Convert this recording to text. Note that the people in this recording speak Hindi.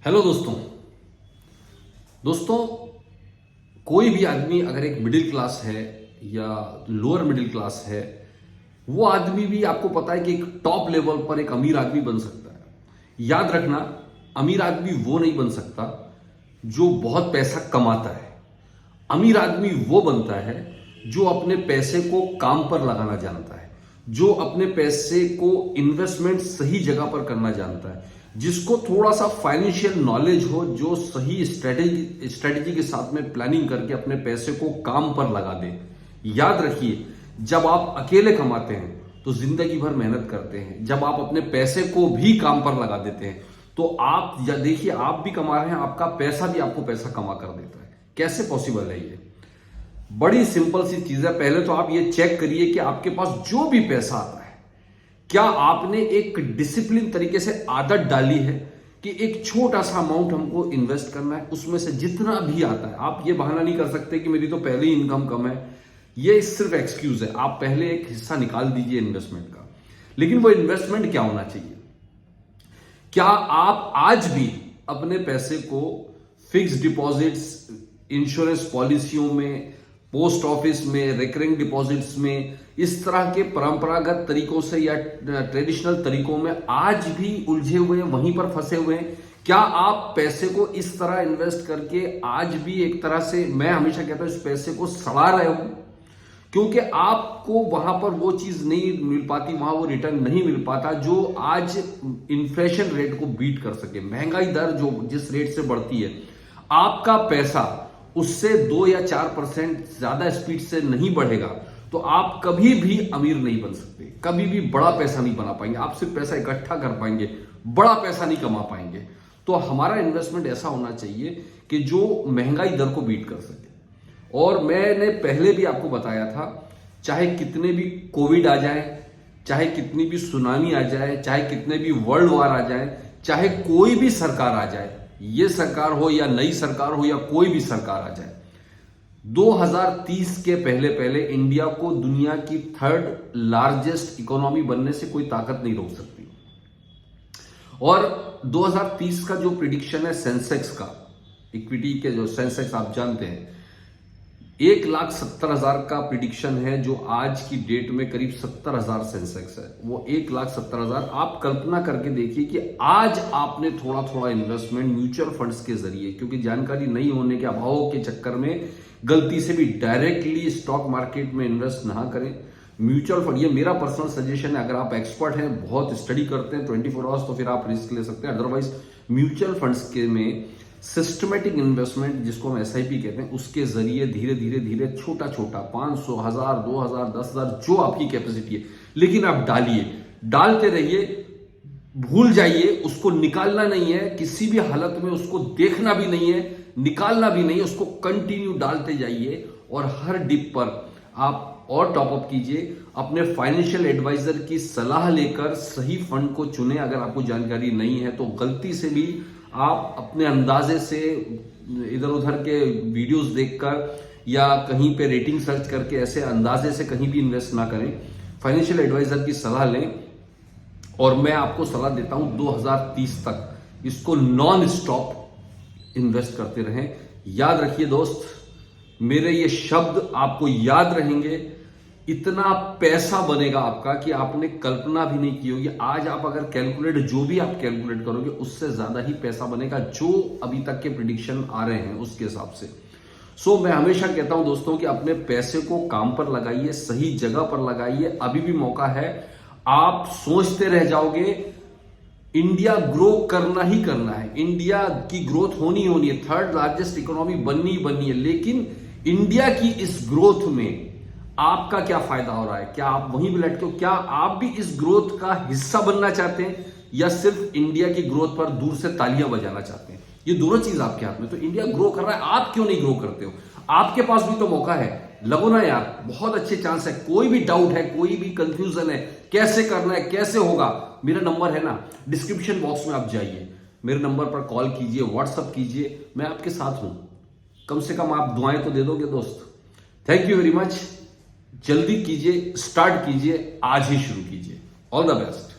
हेलो दोस्तों कोई भी आदमी अगर एक मिडिल क्लास है या लोअर मिडिल क्लास है, वो आदमी भी आपको पता है कि एक टॉप लेवल पर एक अमीर आदमी बन सकता है। याद रखना, अमीर आदमी वो नहीं बन सकता जो बहुत पैसा कमाता है। अमीर आदमी वो बनता है जो अपने पैसे को काम पर लगाना जानता है, जो अपने पैसे को इन्वेस्टमेंट सही जगह पर करना जानता है, जिसको थोड़ा सा फाइनेंशियल नॉलेज हो, जो सही स्ट्रेटेजी के साथ में प्लानिंग करके अपने पैसे को काम पर लगा दे। याद रखिए, जब आप अकेले कमाते हैं तो जिंदगी भर मेहनत करते हैं, जब आप अपने पैसे को भी काम पर लगा देते हैं तो आप देखिए, आप भी कमा रहे हैं, आपका पैसा भी आपको पैसा कमा कर देता है। कैसे पॉसिबल है ये? बड़ी सिंपल सी चीज है। पहले तो आप ये चेक करिए कि आपके पास जो भी पैसा आता है, क्या आपने एक डिसिप्लिन तरीके से आदत डाली है कि एक छोटा सा अमाउंट हमको इन्वेस्ट करना है, उसमें से जितना भी आता है। आप ये बहाना नहीं कर सकते कि मेरी तो पहले ही इनकम कम है, ये सिर्फ एक्सक्यूज है। आप पहले एक हिस्सा निकाल दीजिए इन्वेस्टमेंट का। लेकिन वो इन्वेस्टमेंट क्या होना चाहिए? क्या आप आज भी अपने पैसे को फिक्स डिपॉजिट्स, इंश्योरेंस पॉलिसियों में, पोस्ट ऑफिस में, रिकरिंग डिपॉजिट्स में, इस तरह के परंपरागत तरीकों से या ट्रेडिशनल तरीकों में आज भी उलझे हुए हैं, वहीं पर फंसे हुए हैं? क्या आप पैसे को इस तरह इन्वेस्ट करके आज भी एक तरह से, मैं हमेशा कहता हूं, इस पैसे को सड़ा रहे हो? क्योंकि आपको वहां पर वो चीज नहीं मिल पाती, वहां वो रिटर्न नहीं मिल पाता जो आज इन्फ्लेशन रेट को बीट कर सके। महंगाई दर जो जिस रेट से बढ़ती है, आपका पैसा उससे 2 या 4% ज्यादा स्पीड से नहीं बढ़ेगा तो आप कभी भी अमीर नहीं बन सकते, कभी भी बड़ा पैसा नहीं बना पाएंगे। आप सिर्फ पैसा इकट्ठा कर पाएंगे, बड़ा पैसा नहीं कमा पाएंगे। तो हमारा इन्वेस्टमेंट ऐसा होना चाहिए कि जो महंगाई दर को बीट कर सके। और मैंने पहले भी आपको बताया था, चाहे कितने भी कोविड आ जाए, चाहे कितनी भी सुनामी आ जाए, चाहे कितने भी वर्ल्ड वार आ जाए, चाहे कोई भी सरकार आ जाए, ये सरकार हो या नई सरकार हो या कोई भी सरकार आ जाए, 2030 के पहले पहले इंडिया को दुनिया की 3rd लार्जेस्ट इकोनॉमी बनने से कोई ताकत नहीं रोक सकती। और 2030 का जो प्रिडिक्शन है सेंसेक्स का, इक्विटी के जो सेंसेक्स आप जानते हैं, 1,70,000 का प्रिडिक्शन है, जो आज की डेट में करीब 70,000 सेंसेक्स है। वो 1,70,000, आप कल्पना करके देखिए कि आज आपने थोड़ा थोड़ा इन्वेस्टमेंट म्यूचुअल फंड्स के जरिए, क्योंकि जानकारी नहीं होने के अभाव के चक्कर में गलती से भी डायरेक्टली स्टॉक मार्केट में इन्वेस्ट ना करें। म्यूचुअल फंड, ये मेरा पर्सनल सजेशन है। अगर आप एक्सपर्ट हैं, बहुत स्टडी करते हैं 24 आवर्स, तो फिर आप रिस्क ले सकते हैं। अदरवाइज म्यूचुअल फंड्स के में सिस्टमेटिक इन्वेस्टमेंट, जिसको हम SIP कहते हैं, उसके जरिए धीरे धीरे धीरे छोटा छोटा 500, 1000, 2000, 10,000, जो आपकी कैपेसिटी है, लेकिन आप डालिए, डालते रहिए, भूल जाइए, उसको निकालना नहीं है किसी भी हालत में, उसको देखना भी नहीं है, निकालना भी नहीं है, उसको कंटिन्यू डालते जाइए। और हर डिप पर आप और टॉपअप कीजिए। अपने फाइनेंशियल एडवाइजर की सलाह लेकर सही फंड को चुने। अगर आपको जानकारी नहीं है तो गलती से भी आप अपने अंदाजे से इधर उधर के वीडियोस देखकर या कहीं पे रेटिंग सर्च करके ऐसे अंदाजे से कहीं भी इन्वेस्ट ना करें। फाइनेंशियल एडवाइजर की सलाह लें। और मैं आपको सलाह देता हूं 2030 तक इसको नॉन स्टॉप इन्वेस्ट करते रहें। याद रखिए दोस्त, मेरे ये शब्द आपको याद रहेंगे। इतना पैसा बनेगा आपका कि आपने कल्पना भी नहीं की होगी। आज आप अगर कैलकुलेट, जो भी आप कैलकुलेट करोगे, उससे ज्यादा ही पैसा बनेगा जो अभी तक के प्रिडिक्शन आ रहे हैं उसके हिसाब से। सो मैं हमेशा कहता हूं दोस्तों कि अपने पैसे को काम पर लगाइए, सही जगह पर लगाइए। अभी भी मौका है। आप सोचते रह जाओगे, इंडिया ग्रो करना ही करना है, इंडिया की ग्रोथ होनी होनी है, 3rd लार्जेस्ट इकोनॉमी बननी बननी है। लेकिन इंडिया की इस ग्रोथ में आपका क्या फायदा हो रहा है? क्या आप वहीं भी लटके हो? क्या आप भी इस ग्रोथ का हिस्सा बनना चाहते हैं, या सिर्फ इंडिया की ग्रोथ पर दूर से तालियां बजाना चाहते हैं? ये दोनों चीज आपके हाथ में। तो इंडिया ग्रो कर रहा है, आप क्यों नहीं ग्रो करते हो? आपके पास भी तो मौका है, लगो ना यार, बहुत अच्छे चांस है। कोई भी डाउट है, कोई भी कंफ्यूजन है, कैसे करना है, कैसे होगा, मेरा नंबर है ना, डिस्क्रिप्शन बॉक्स में आप जाइए, मेरे नंबर पर कॉल कीजिए, व्हाट्सअप कीजिए, मैं आपके साथ हूं। कम से कम आप दुआएं तो दे दोगे दोस्त। Thank you very much. जल्दी कीजिए, स्टार्ट कीजिए, आज ही शुरू कीजिए। All the best.